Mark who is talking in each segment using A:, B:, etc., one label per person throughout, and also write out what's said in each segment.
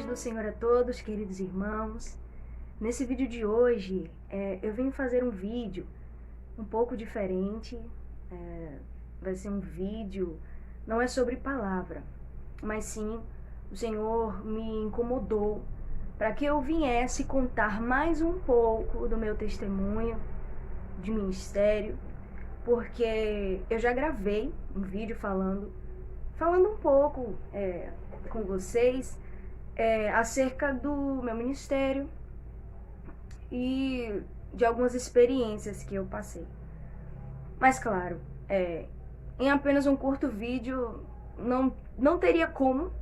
A: paz do Senhor a todos, queridos irmãos. Nesse vídeo de hoje, eu venho fazer um vídeo um pouco diferente. Vai ser um vídeo, não é sobre palavra, mas sim, o Senhor me incomodou para que eu viesse contar mais um pouco do meu testemunho de ministério, porque eu já gravei um vídeo falando um pouco com vocês acerca do meu ministério e de algumas experiências que eu passei. Mas claro, em apenas um curto vídeo não teria como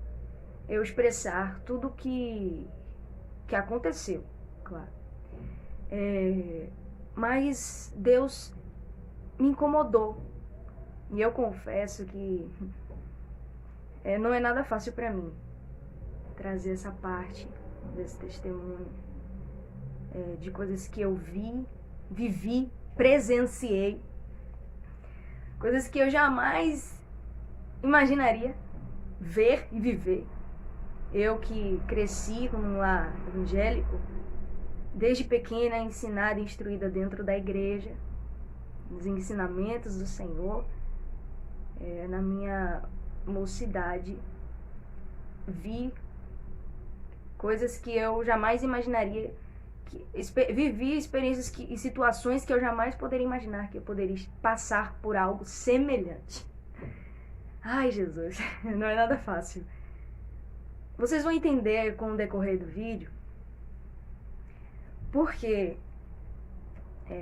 A: eu expressar tudo que aconteceu, claro. Mas Deus me incomodou. E eu confesso que não é nada fácil para mim trazer essa parte desse testemunho, de coisas que eu vivi, presenciei, coisas que eu jamais imaginaria ver e viver. Eu que cresci num lar evangélico, desde pequena ensinada e instruída dentro da igreja, nos ensinamentos do Senhor, na minha mocidade, vi coisas que eu jamais imaginaria, vivi experiências e situações que eu jamais poderia imaginar que eu poderia passar por algo semelhante. Ai, Jesus, não é nada fácil. Vocês vão entender com o decorrer do vídeo porque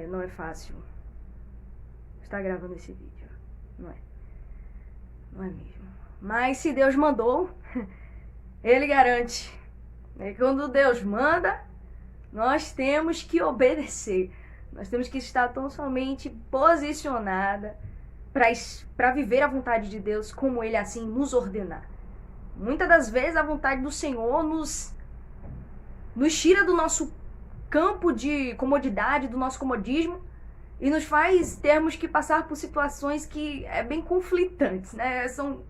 A: não é fácil estar gravando esse vídeo. Não é mesmo. Mas se Deus mandou, Ele garante. Quando Deus manda, nós temos que obedecer. Nós temos que estar tão somente posicionada para viver a vontade de Deus como Ele assim nos ordenar. Muitas das vezes a vontade do Senhor nos tira do nosso campo de comodidade, do nosso comodismo, e nos faz termos que passar por situações que bem conflitantes, né? São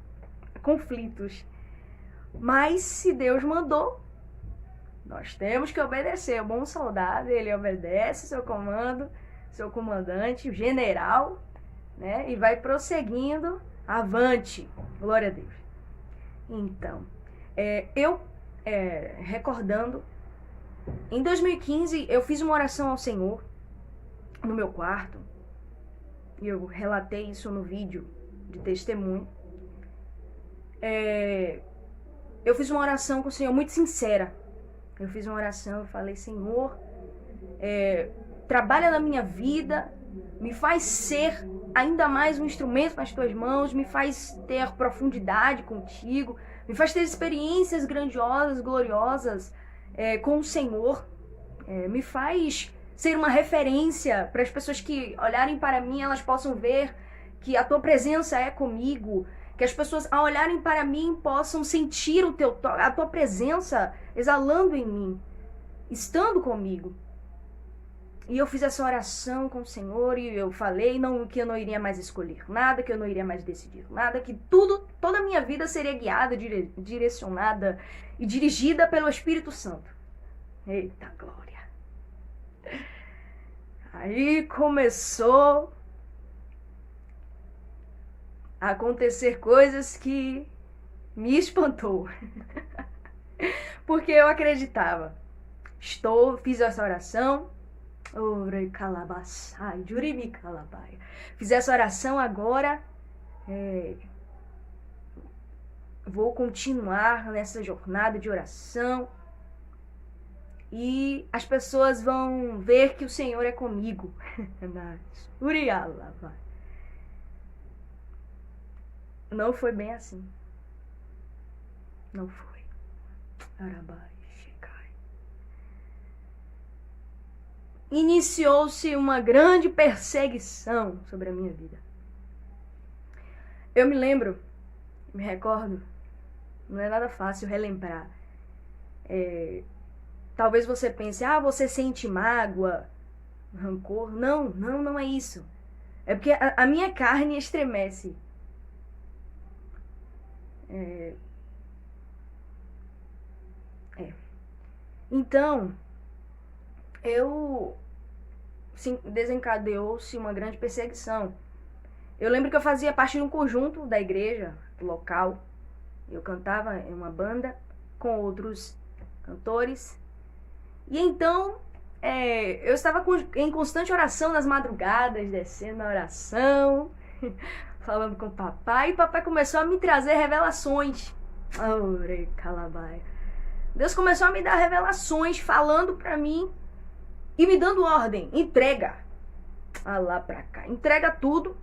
A: conflitos. Mas se Deus mandou, nós temos que obedecer. O bom soldado, ele obedece seu comando, seu comandante, o general, né? E vai prosseguindo avante. Glória a Deus. Então, recordando, em 2015 eu fiz uma oração ao Senhor no meu quarto, e eu relatei isso no vídeo de testemunho. Eu fiz uma oração com o Senhor muito sincera. Eu fiz uma oração, eu falei: Senhor, trabalha na minha vida, me faz ser ainda mais um instrumento nas tuas mãos, me faz ter profundidade contigo, me faz ter experiências grandiosas, gloriosas com o Senhor, me faz ser uma referência para as pessoas que olharem para mim, elas possam ver que a tua presença é comigo, que as pessoas, ao olharem para mim, possam sentir a tua presença exalando em mim, estando comigo. E eu fiz essa oração com o Senhor, e eu falei que eu não iria mais escolher nada, que eu não iria mais decidir nada, que toda a minha vida seria guiada, direcionada e dirigida pelo Espírito Santo. Eita glória! Aí começou a acontecer coisas que me espantou. Porque eu acreditava. Fiz essa oração. Fiz essa oração agora. Vou continuar nessa jornada de oração. E as pessoas vão ver que o Senhor é comigo. Não foi bem assim. Não foi. Iniciou-se uma grande perseguição sobre a minha vida. Eu me recordo, não é nada fácil relembrar. Talvez você pense, você sente mágoa, rancor. Não é isso. É porque a minha carne estremece. Então, desencadeou-se uma grande perseguição. Eu lembro que eu fazia parte de um conjunto da igreja local. Eu cantava em uma banda com outros cantores. E então, eu estava em constante oração nas madrugadas, descendo na oração, falando com o papai. E papai começou a me trazer revelações. Ore calabaia. Deus começou a me dar revelações, falando pra mim e me dando ordem. Entrega. Lá pra cá. Entrega tudo.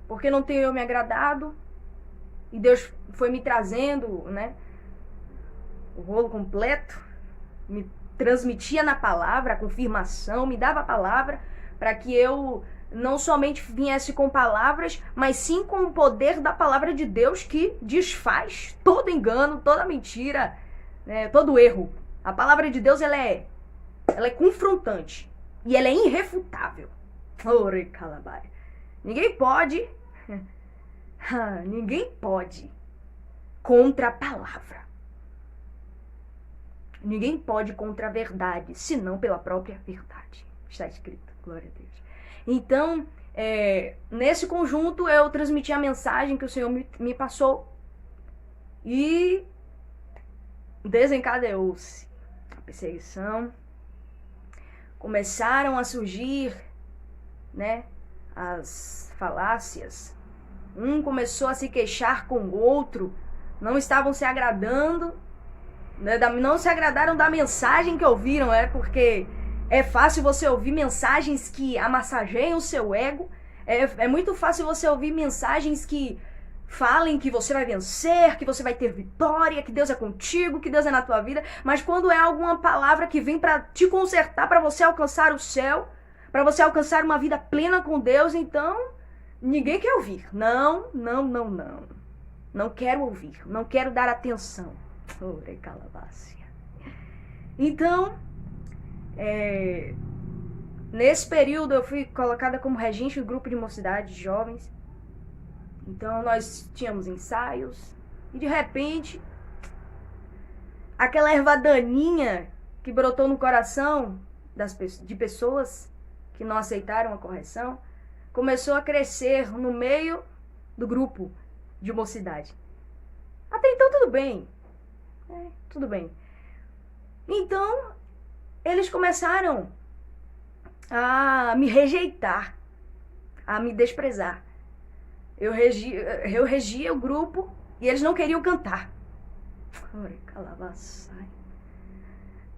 A: Porque não tenho eu me agradado. E Deus foi me trazendo, né, o rolo completo. Me transmitia na palavra a confirmação. Me dava a palavra para que eu não somente viesse com palavras, mas sim com o poder da palavra de Deus que desfaz todo engano, toda mentira, né, todo erro. A palavra de Deus, ela é confrontante e ela é irrefutável. Ore calabai. Ninguém pode contra a palavra. Ninguém pode contra a verdade, senão pela própria verdade. Está escrito, glória a Deus. Então, nesse conjunto, eu transmiti a mensagem que o Senhor me passou e desencadeou-se a perseguição. Começaram a surgir, né, as falácias. Um começou a se queixar com o outro, não estavam se agradando, né, não se agradaram da mensagem que ouviram, porque é fácil você ouvir mensagens que amassageiam o seu ego, é muito fácil você ouvir mensagens que falem que você vai vencer, que você vai ter vitória, que Deus é contigo, que Deus é na tua vida, mas quando é alguma palavra que vem para te consertar, para você alcançar o céu, para você alcançar uma vida plena com Deus, então ninguém quer ouvir. Não. Não quero ouvir, não quero dar atenção. Ore calabácia. Então, nesse período eu fui colocada como regente do grupo de mocidade de jovens. Então nós tínhamos ensaios e de repente aquela erva daninha que brotou no coração de pessoas que não aceitaram a correção começou a crescer no meio do grupo de mocidade. Até então tudo bem. Tudo bem. Então eles começaram a me rejeitar, a me desprezar. Eu regia o grupo e eles não queriam cantar.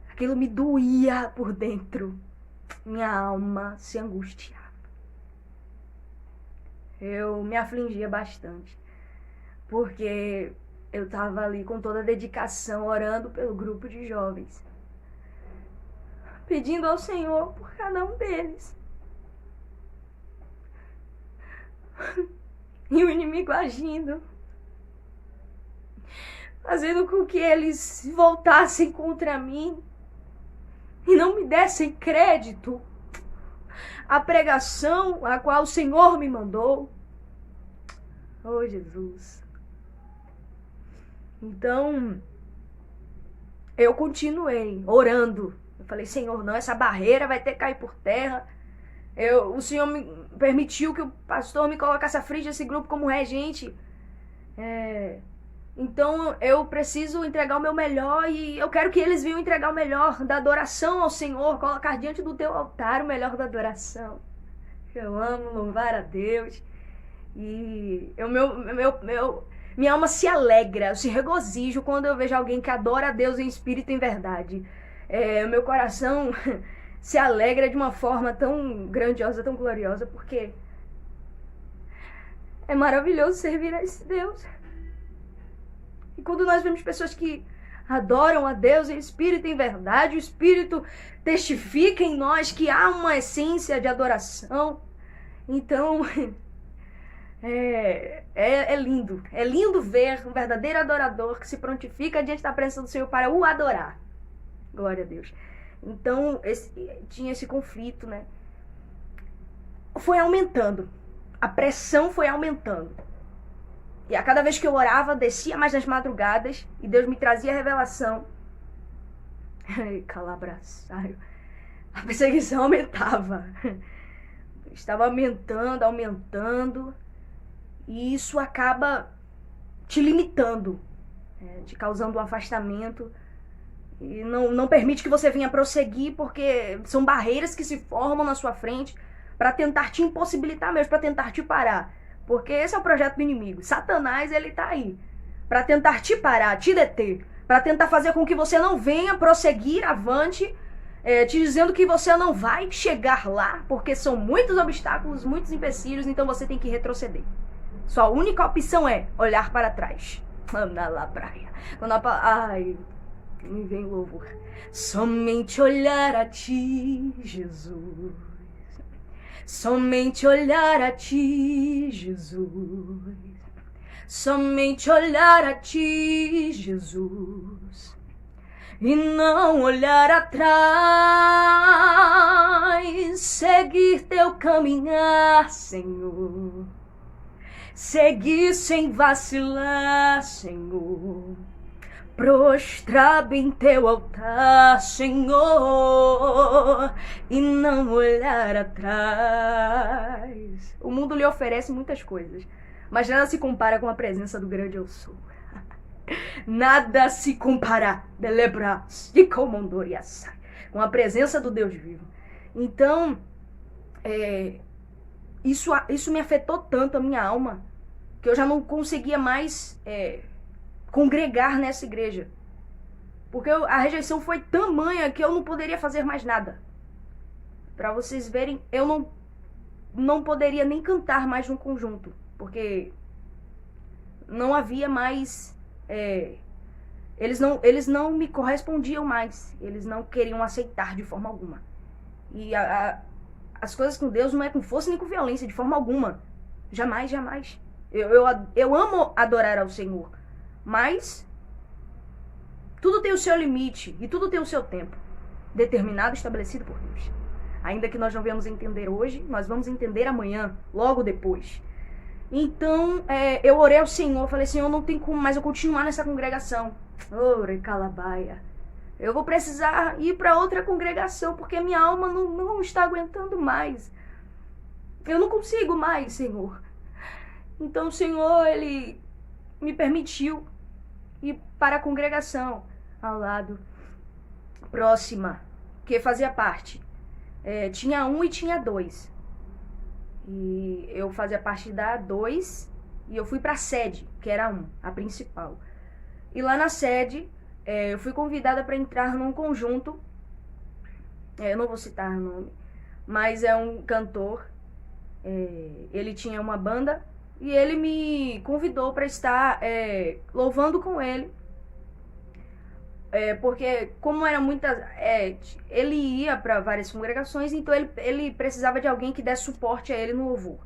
A: Aquilo me doía por dentro. Minha alma se angustiava. Eu me afligia bastante. Porque eu estava ali com toda a dedicação, orando pelo grupo de jovens. Pedindo ao Senhor por cada um deles. E o inimigo agindo, fazendo com que eles voltassem contra mim e não me dessem crédito à pregação a qual o Senhor me mandou. Oh, Jesus. Então, eu continuei orando. Eu falei, Senhor, não, essa barreira vai ter que cair por terra. O Senhor me permitiu que o pastor me colocasse à frente desse grupo como regente. Então eu preciso entregar o meu melhor e eu quero que eles venham entregar o melhor da adoração ao Senhor, colocar diante do teu altar o melhor da adoração. Eu amo louvar a Deus. E minha alma se alegra, eu se regozijo quando eu vejo alguém que adora a Deus em espírito e em verdade. O meu coração se alegra de uma forma tão grandiosa, tão gloriosa, porque é maravilhoso servir a esse Deus. E quando nós vemos pessoas que adoram a Deus em espírito e em verdade, o Espírito testifica em nós que há uma essência de adoração. Então, é lindo. É lindo ver um verdadeiro adorador que se prontifica diante da presença do Senhor para o adorar. Glória a Deus. Então, tinha esse conflito, né? Foi aumentando. A pressão foi aumentando. E a cada vez que eu orava, descia mais nas madrugadas e Deus me trazia revelação. Calabraçaio. A perseguição aumentava. Estava aumentando. E isso acaba te limitando, te causando um afastamento. E não permite que você venha prosseguir, porque são barreiras que se formam na sua frente para tentar te impossibilitar mesmo, para tentar te parar. Porque esse é o projeto do inimigo. Satanás, ele tá aí para tentar te parar, te deter, para tentar fazer com que você não venha prosseguir avante, te dizendo que você não vai chegar lá, porque são muitos obstáculos, muitos empecilhos, então você tem que retroceder. Sua única opção é olhar para trás. Anda lá, praia. Ai, me vem louvor. Somente olhar a ti, Jesus. Somente olhar a ti, Jesus. Somente olhar a ti, Jesus. E não olhar atrás. Seguir teu caminhar, Senhor. Seguir sem vacilar, Senhor. Prostrado em teu altar, Senhor, e não olhar atrás. O mundo lhe oferece muitas coisas, mas nada se compara com a presença do grande eu sou. Nada se compara, com a presença do Deus vivo. Então, isso me afetou tanto a minha alma, que eu já não conseguia mais congregar nessa igreja. Porque a rejeição foi tamanha que eu não poderia fazer mais nada. Para vocês verem, eu não poderia nem cantar mais no conjunto, porque não havia mais... Eles não me correspondiam mais. Eles não queriam aceitar de forma alguma. E as coisas com Deus não é com força nem com violência, de forma alguma. Jamais, jamais. Eu amo adorar ao Senhor, mas tudo tem o seu limite e tudo tem o seu tempo, determinado, estabelecido por Deus. Ainda que nós não venhamos entender hoje, nós vamos entender amanhã, logo depois. Então, eu orei ao Senhor, falei, Senhor, não tem como mais eu continuar nessa congregação. Calabaia. Eu vou precisar ir para outra congregação, porque minha alma não está aguentando mais. Eu não consigo mais, Senhor. Então o Senhor, Ele me permitiu ir para a congregação ao lado, próxima, que fazia parte. Tinha 1 e tinha 2. E eu fazia parte da 2 e eu fui para a sede, que era 1, a principal. E lá na sede, eu fui convidada para entrar num conjunto, eu não vou citar o nome, mas é um cantor, ele tinha uma banda, e ele me convidou para estar louvando com ele. Porque como era muitas... ele ia para várias congregações, então ele precisava de alguém que desse suporte a ele no louvor.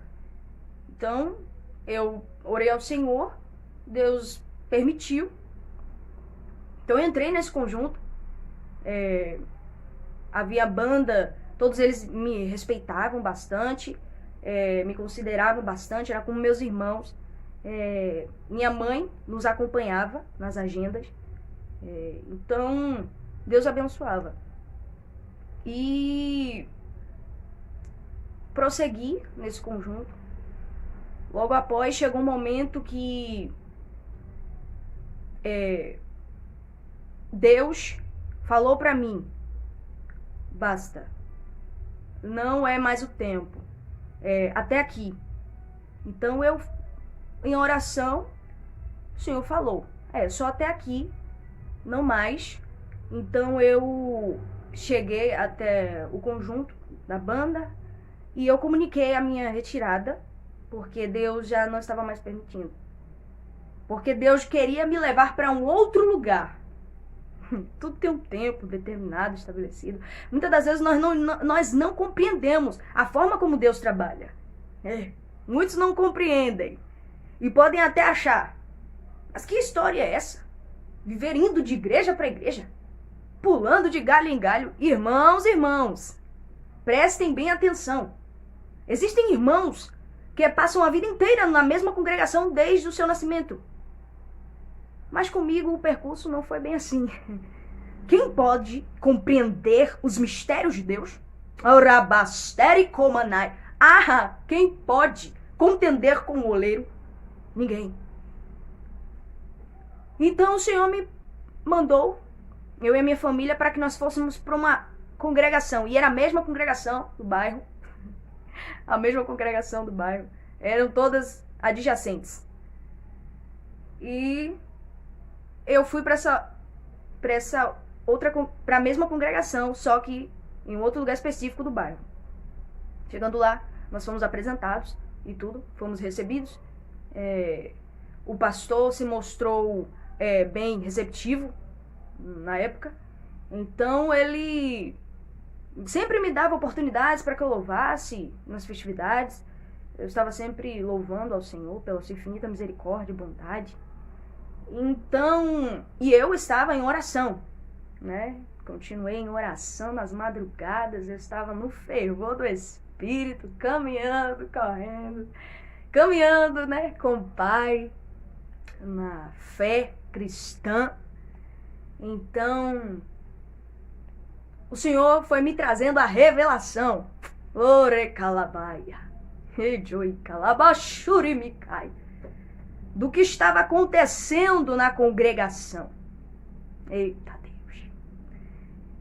A: Então, eu orei ao Senhor, Deus permitiu. Então eu entrei nesse conjunto. Havia banda, todos eles me respeitavam bastante. Me consideravam bastante, era como meus irmãos. Minha mãe nos acompanhava nas agendas. Então, Deus abençoava. E prossegui nesse conjunto. Logo após, chegou um momento que Deus falou para mim, basta, não é mais o tempo. Até aqui. Então eu, em oração, o Senhor falou, só até aqui, não mais. Então eu cheguei até o conjunto da banda e eu comuniquei a minha retirada, porque Deus já não estava mais permitindo. Porque Deus queria me levar para um outro lugar. Tudo tem um tempo determinado, estabelecido. Muitas das vezes nós não compreendemos a forma como Deus trabalha. Muitos não compreendem. E podem até achar, mas que história é essa? Viver indo de igreja para igreja? Pulando de galho em galho? Irmãos, prestem bem atenção. Existem irmãos que passam a vida inteira na mesma congregação desde o seu nascimento. Mas comigo o percurso não foi bem assim. Quem pode compreender os mistérios de Deus? Orabasteri komanai. Ah, quem pode contender com o oleiro? Ninguém. Então o Senhor me mandou, eu e a minha família, para que nós fôssemos para uma congregação. E era a mesma congregação do bairro. A mesma congregação do bairro. Eram todas adjacentes. E eu fui para a mesma congregação, só que em outro lugar específico do bairro. Chegando lá, nós fomos apresentados e tudo, fomos recebidos. O pastor se mostrou bem receptivo na época. Então ele sempre me dava oportunidades para que eu louvasse nas festividades. Eu estava sempre louvando ao Senhor pela sua infinita misericórdia e bondade. Então, e eu estava em oração, né? Continuei em oração nas madrugadas. Eu estava no fervor do Espírito, caminhando, correndo, caminhando, né, com o Pai, na fé cristã. Então, o Senhor foi me trazendo a revelação. Ore calabaia, rejoi calabashurimikai, do que estava acontecendo na congregação. Eita Deus.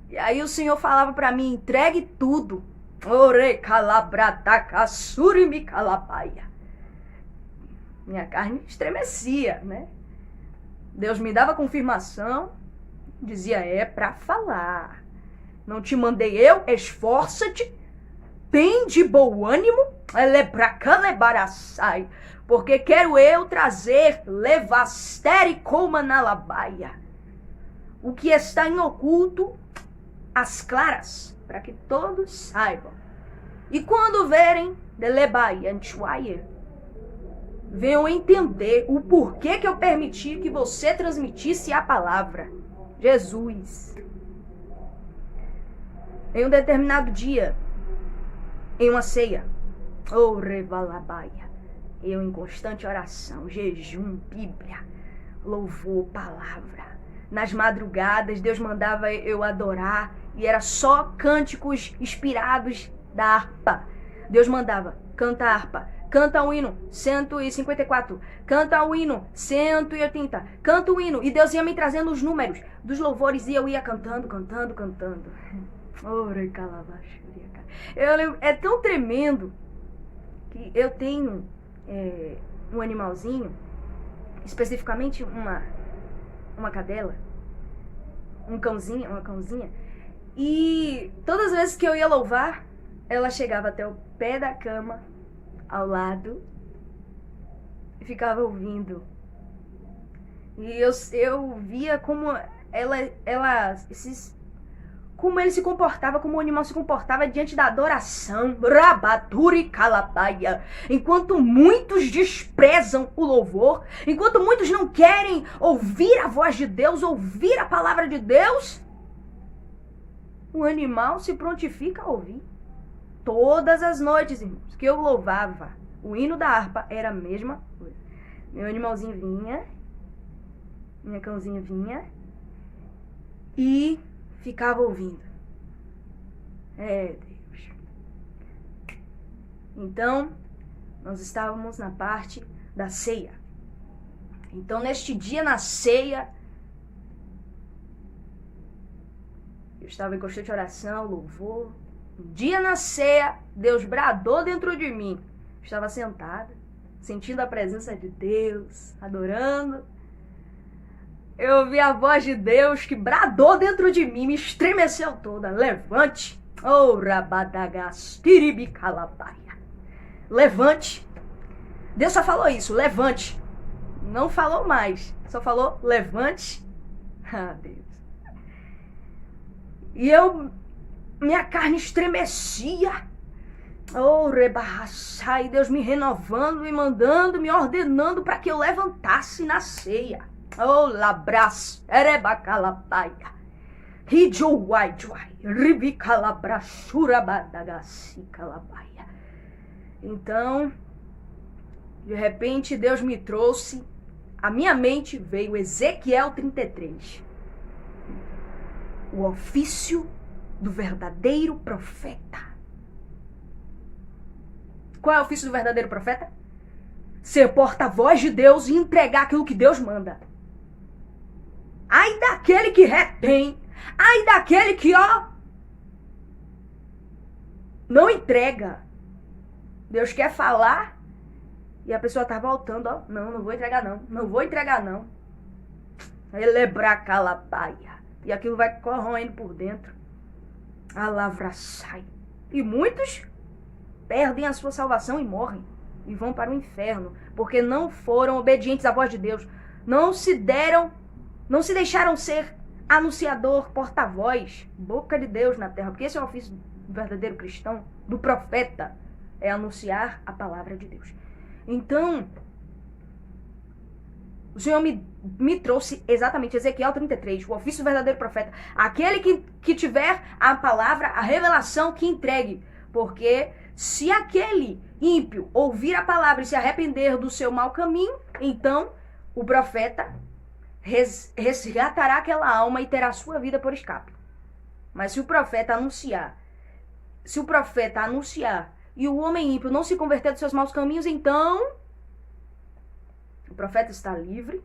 A: E aí o Senhor falava para mim: entregue tudo. Ore calabratakasurimikalabaya. Minha carne estremecia, né? Deus me dava confirmação, dizia: é para falar. Não te mandei eu? Esforça-te, tem de bom ânimo, elebracalebaraçai, porque quero eu trazer levastere comanalabaia, o que está em oculto às claras, para que todos saibam. E quando verem delebaia anchuaia, venham entender o porquê que eu permiti que você transmitisse a palavra. Jesus. Em um determinado dia, em uma ceia, revalabaia, eu em constante oração, jejum, Bíblia, louvor, palavra. Nas madrugadas, Deus mandava eu adorar e era só cânticos inspirados da harpa. Deus mandava: canta a harpa, canta o hino 154, canta o hino 180, canta o hino. E Deus ia me trazendo os números dos louvores e eu ia cantando. É tão tremendo que eu tenho um animalzinho, especificamente uma cadela, uma cãozinha, e todas as vezes que eu ia louvar, ela chegava até o pé da cama, ao lado, e ficava ouvindo. E eu via como como ele se comportava, como o animal se comportava diante da adoração. Rabaturi calabaia. Enquanto muitos desprezam o louvor, enquanto muitos não querem ouvir a voz de Deus, ouvir a palavra de Deus, o animal se prontifica a ouvir. Todas as noites, irmãos, que eu louvava o hino da harpa, era a mesma coisa. Meu animalzinho vinha, minha cãozinha vinha e ficava ouvindo. Deus. Então, nós estávamos na parte da ceia. Então, neste dia na ceia, eu estava em constante oração, louvor. Um dia na ceia, Deus bradou dentro de mim. Eu estava sentada, sentindo a presença de Deus, adorando. Eu ouvi a voz de Deus que bradou dentro de mim, me estremeceu toda. Levante. Rabadagastiribicalabaia. Levante. Deus só falou isso, levante. Não falou mais, só falou levante. Ah, Deus. E minha carne estremecia. Rebarraçai, Deus me renovando, me mandando, me ordenando para que eu levantasse na ceia. Labras, erebacalabaia, rijouaijoai, ribicalabrachurabadagasicalabaia. Então, de repente, Deus me trouxe, a minha mente veio Ezequiel 33. o ofício do verdadeiro profeta. Qual é o ofício do verdadeiro profeta? Ser porta-voz de Deus e entregar aquilo que Deus manda. Ai daquele que retém. Ai daquele que, não entrega. Deus quer falar e a pessoa tá voltando, não vou entregar não. Não vou entregar não. Elebracalabaia. E aquilo vai corroendo por dentro. A lavra sai. E muitos perdem a sua salvação e morrem. E vão para o inferno. Porque não foram obedientes à voz de Deus. Não se deixaram ser anunciador, porta-voz, boca de Deus na terra. Porque esse é o ofício do verdadeiro cristão, do profeta. É anunciar a palavra de Deus. Então, o Senhor me trouxe exatamente Ezequiel 33, o ofício do verdadeiro profeta. Aquele que tiver a palavra, a revelação, que entregue. Porque se aquele ímpio ouvir a palavra e se arrepender do seu mau caminho, então o profeta resgatará aquela alma e terá sua vida por escape. Mas se o profeta anunciar e o homem ímpio não se converter dos seus maus caminhos, então o profeta está livre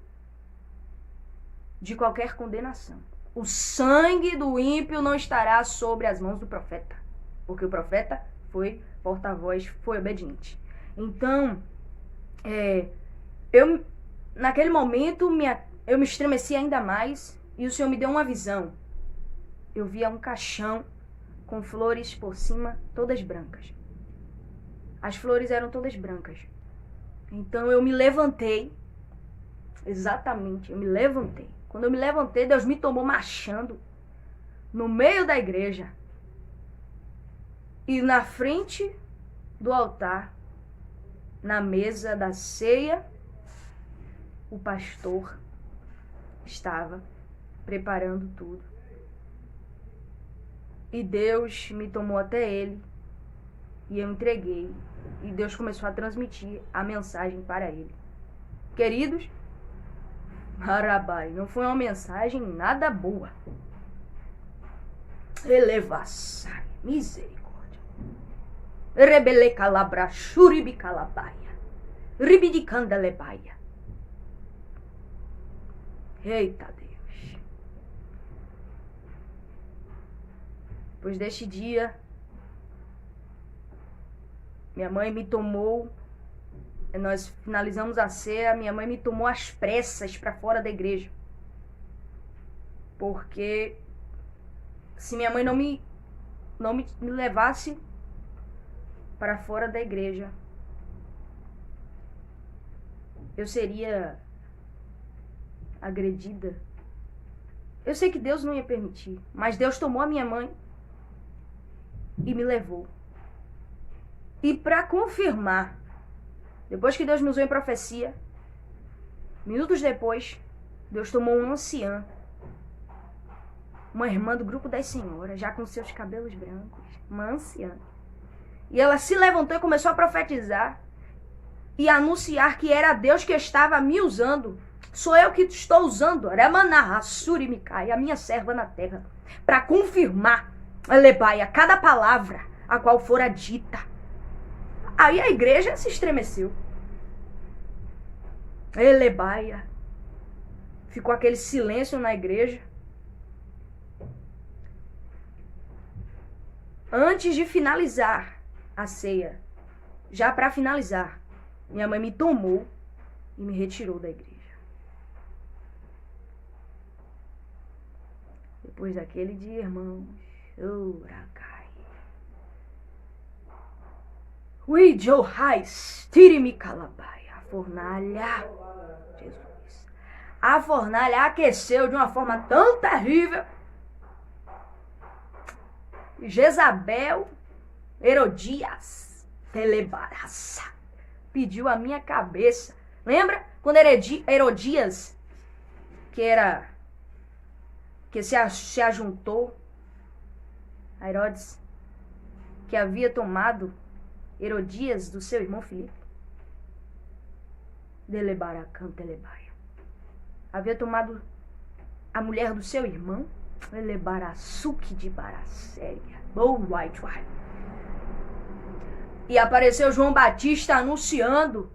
A: de qualquer condenação. O sangue do ímpio não estará sobre as mãos do profeta, porque o profeta foi porta-voz, foi obediente. Então, naquele momento, eu me estremeci ainda mais e o Senhor me deu uma visão. Eu via um caixão com flores por cima, todas brancas. As flores eram todas brancas. Então eu me levantei. Exatamente, eu me levantei. Quando eu me levantei, Deus me tomou marchando no meio da igreja. E na frente do altar, na mesa da ceia, o pastor estava preparando tudo. E Deus me tomou até ele e eu entreguei. E Deus começou a transmitir a mensagem para ele. Queridos, Marabai, não foi uma mensagem nada boa. Elevaçai, misericórdia. Rebele calabra, shuribi calabaia. Ribidi candelebaia. Eita Deus. Depois deste dia, minha mãe me tomou, nós finalizamos a ceia, minha mãe me tomou às pressas para fora da igreja. Porque se minha mãe não me levasse para fora da igreja, eu seria agredida. Eu sei que Deus não ia permitir, mas Deus tomou a minha mãe e me levou. E para confirmar, depois que Deus me usou em profecia, minutos depois, Deus tomou uma anciã, uma irmã do grupo das senhoras, já com seus cabelos brancos, uma anciã. E ela se levantou e começou a profetizar e anunciar que era Deus que estava me usando. Sou eu que estou usando Ramanah, Assuri Micai, a minha serva na terra, para confirmar, Lebaia, cada palavra a qual fora dita. Aí a igreja se estremeceu. Elebaia. Ficou aquele silêncio na igreja. Antes de finalizar a ceia, já para finalizar, minha mãe me tomou e me retirou da igreja. Depois daquele dia, irmãos, Uracai. Uijo Raiz, tire-me calabai, a fornalha. Jesus. A fornalha aqueceu de uma forma tão terrível. Jezabel, Herodias, Telebaraça, pediu a minha cabeça. Lembra quando Herodias, que se ajuntou a Herodes, que havia tomado Herodias do seu irmão Filipe? Delebaracan Telebaia. Havia tomado a mulher do seu irmão, Elebarasuque de Baracélia. E apareceu João Batista anunciando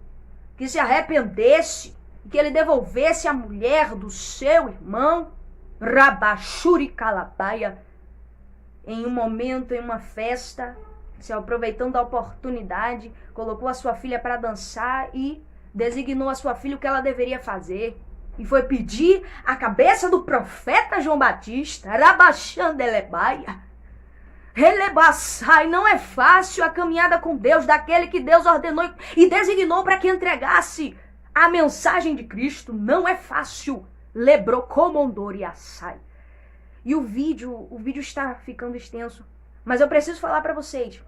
A: que se arrependesse, que ele devolvesse a mulher do seu irmão, Rabachuri Calabaia, em um momento, em uma festa, se aproveitando da oportunidade, colocou a sua filha para dançar e designou a sua filha o que ela deveria fazer. E foi pedir a cabeça do profeta João Batista, Rabachandelebaia. Relebaçai, não é fácil a caminhada com Deus daquele que Deus ordenou e designou para que entregasse a mensagem de Cristo. Não é fácil. Lebrocomondoriaçai. E o vídeo está ficando extenso. Mas eu preciso falar para vocês.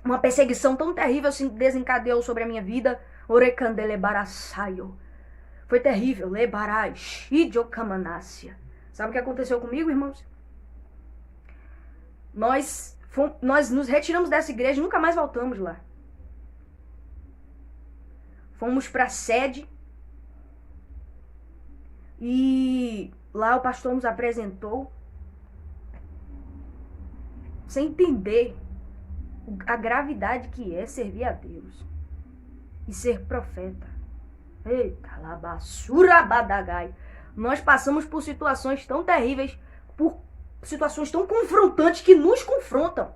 A: Uma perseguição tão terrível se desencadeou sobre a minha vida. Orecandelebaraçaio. Foi terrível. Lebarai. Shidiokamanacia. Sabe o que aconteceu comigo, irmãos? Nós nos retiramos dessa igreja e nunca mais voltamos lá. Fomos para a sede. E lá o pastor nos apresentou, sem entender a gravidade que é servir a Deus e ser profeta. Eita, labassura badagai. Nós passamos por situações tão terríveis, por situações tão confrontantes que nos confrontam.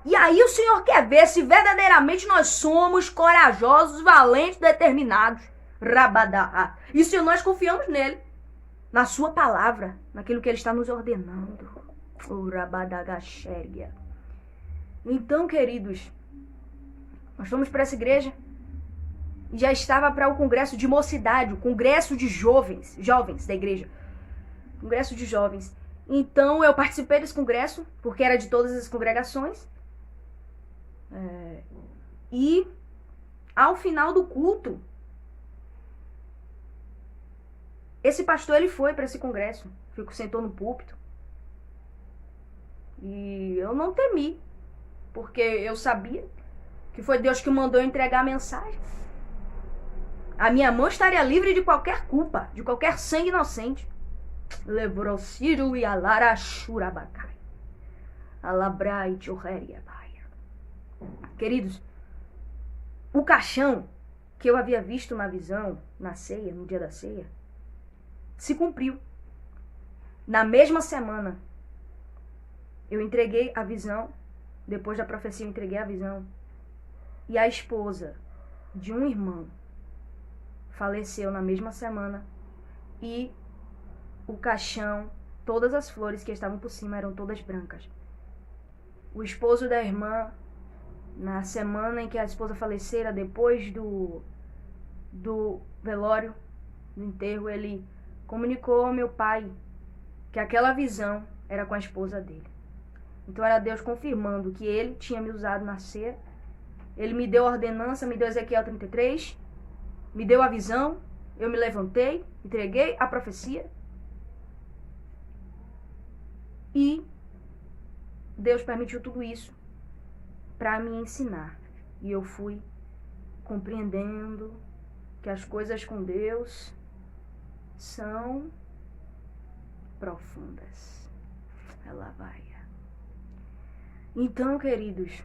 A: E aí o Senhor quer ver se verdadeiramente nós somos corajosos, valentes, determinados. Rabadá. E se nós confiamos nele, na sua palavra, naquilo que ele está nos ordenando. Então, queridos, nós fomos para essa igreja e já estava para o congresso de mocidade, o congresso de jovens da igreja. Congresso de jovens. Então, eu participei desse congresso, porque era de todas as congregações. E, ao final do culto, esse pastor, ele foi para esse congresso, sentou no púlpito. E eu não temi, porque eu sabia que foi Deus que mandou eu entregar a mensagem. A minha mão estaria livre de qualquer culpa, de qualquer sangue inocente. Lebrocírio e alarachurabacai. Alabrai tchorreriabaia. Queridos, o caixão que eu havia visto na visão, na ceia, no dia da ceia, se cumpriu. Na mesma semana, eu entreguei a visão. Depois da profecia, eu entreguei a visão. E a esposa de um irmão faleceu na mesma semana. E o caixão, todas as flores que estavam por cima eram todas brancas. O esposo da irmã, na semana em que a esposa falecera, depois do velório, do enterro, ele comunicou ao meu pai que aquela visão era com a esposa dele. Então era Deus confirmando que ele tinha me usado na ceia. Ele me deu a ordenança, me deu Ezequiel 33, me deu a visão, eu me levantei, entreguei a profecia. E Deus permitiu tudo isso para me ensinar. E eu fui compreendendo que as coisas com Deus são profundas. Ela vai. Então, queridos,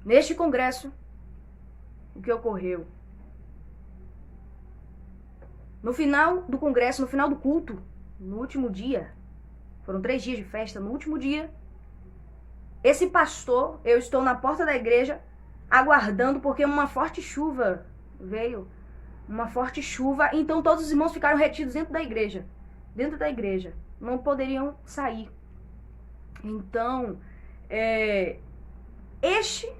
A: neste congresso, o que ocorreu? No final do congresso, no final do culto, no último dia, foram 3 dias de festa, no último dia, esse pastor, eu estou na porta da igreja, aguardando, porque uma forte chuva veio, uma forte chuva, então todos os irmãos ficaram retidos dentro da igreja, não poderiam sair. Então, este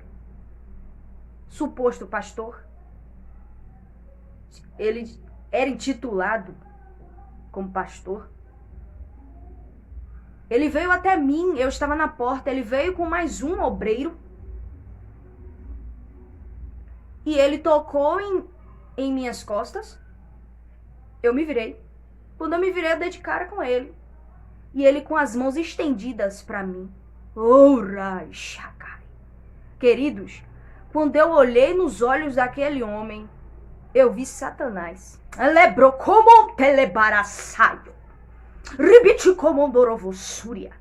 A: suposto pastor, ele era intitulado como pastor. Ele veio até mim, eu estava na porta, ele veio com mais um obreiro. E ele tocou em minhas costas. Eu me virei. Quando eu me virei, eu dei de cara com ele. E ele com as mãos estendidas para mim. Ora, Shakai. Queridos, quando eu olhei nos olhos daquele homem, eu vi Satanás. Lebrou como um telebaraçaio. Ribiticomondorovossúria.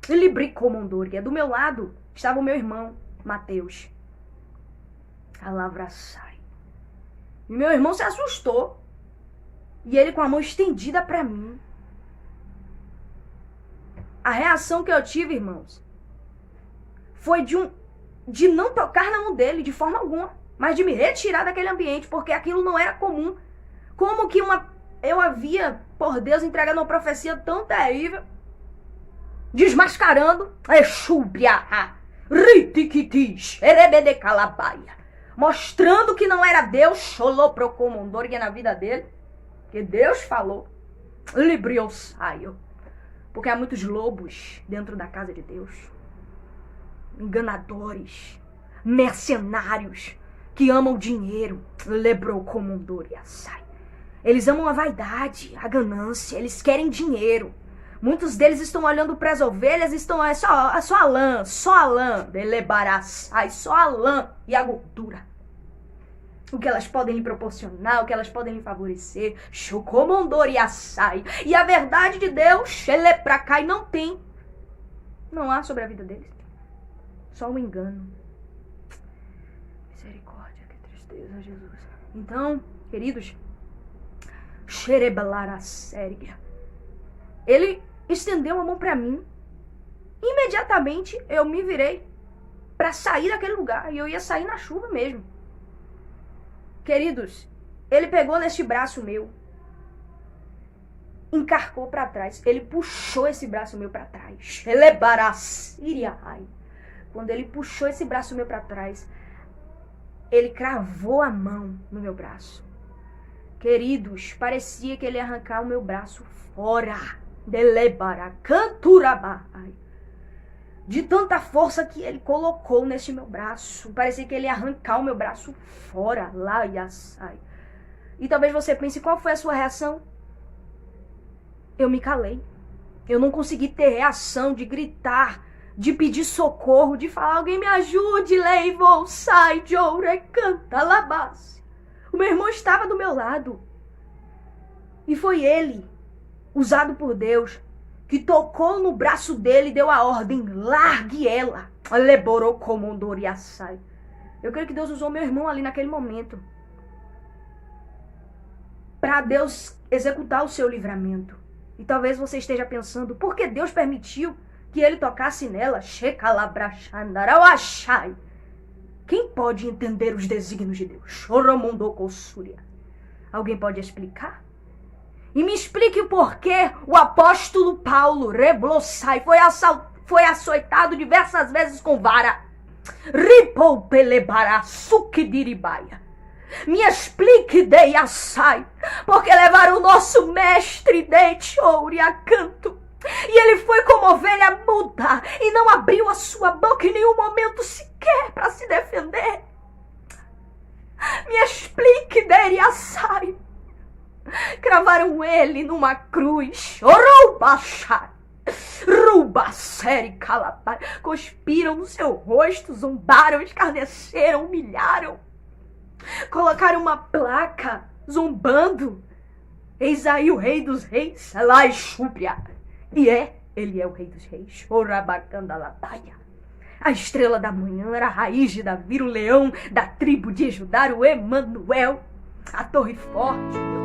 A: Libricomondoria. Do meu lado estava o meu irmão, Mateus. Alavraçai. E meu irmão se assustou. E ele com a mão estendida para mim. A reação que eu tive, irmãos, foi de não tocar na mão dele de forma alguma, mas de me retirar daquele ambiente, porque aquilo não era comum. Como que eu havia, por Deus, entregado uma profecia tão terrível, desmascarando, mostrando que não era Deus, xoloprocomondorga na vida dele, que Deus falou, libriosaio. Porque há muitos lobos dentro da casa de Deus. Enganadores, mercenários, que amam dinheiro. Lebrocomondoriasai. Eles amam a vaidade, a ganância, eles querem dinheiro. Muitos deles estão olhando para as ovelhas e estão só a lã, delebaraçai, só a lã e a gordura. O que elas podem lhe proporcionar, o que elas podem lhe favorecer. Chocomondoriasai. E a verdade de Deus, elepracai, não tem. Não há sobre a vida deles. Só um engano. Misericórdia, que tristeza, Jesus. Então, queridos, xerebalarasséria. Ele estendeu a mão para mim. Imediatamente eu me virei para sair daquele lugar. E eu ia sair na chuva mesmo. Queridos, ele pegou neste braço meu, encarcou para trás, ele puxou esse braço meu para trás. Quando ele puxou esse braço meu para trás, ele cravou a mão no meu braço. Queridos, parecia que ele ia arrancar o meu braço fora. De tanta força que ele colocou neste meu braço. Parecia que ele ia arrancar o meu braço fora. Lá e assai. E talvez você pense, qual foi a sua reação? Eu me calei. Eu não consegui ter reação de gritar, de pedir socorro, de falar, alguém me ajude, leivou, sai, de ouro, canta, labás. O meu irmão estava do meu lado. E foi ele, usado por Deus, que tocou no braço dele e deu a ordem, largue ela. Leborocomondoriasai. Eu creio que Deus usou meu irmão ali naquele momento para Deus executar o seu livramento. E talvez você esteja pensando, por que Deus permitiu que ele tocasse nela? Quem pode entender os desígnios de Deus? Alguém pode explicar? E me explique o porquê o apóstolo Paulo, reblossai, foi açoitado diversas vezes com vara. Me explique, deiaçai, porque levaram o nosso mestre de ouro a canto. E ele foi como ovelha muda e não abriu a sua boca em nenhum momento sequer para se defender. Me explique, deiaçai. Cravaram ele numa cruz. Cuspiram no seu rosto, zombaram, escarneceram, humilharam. Colocaram uma placa, zombando. Eis aí o rei dos reis. E ele é o rei dos reis. A estrela da manhã era a raiz de Davi, o leão da tribo de Judá, o Emanuel, a torre forte.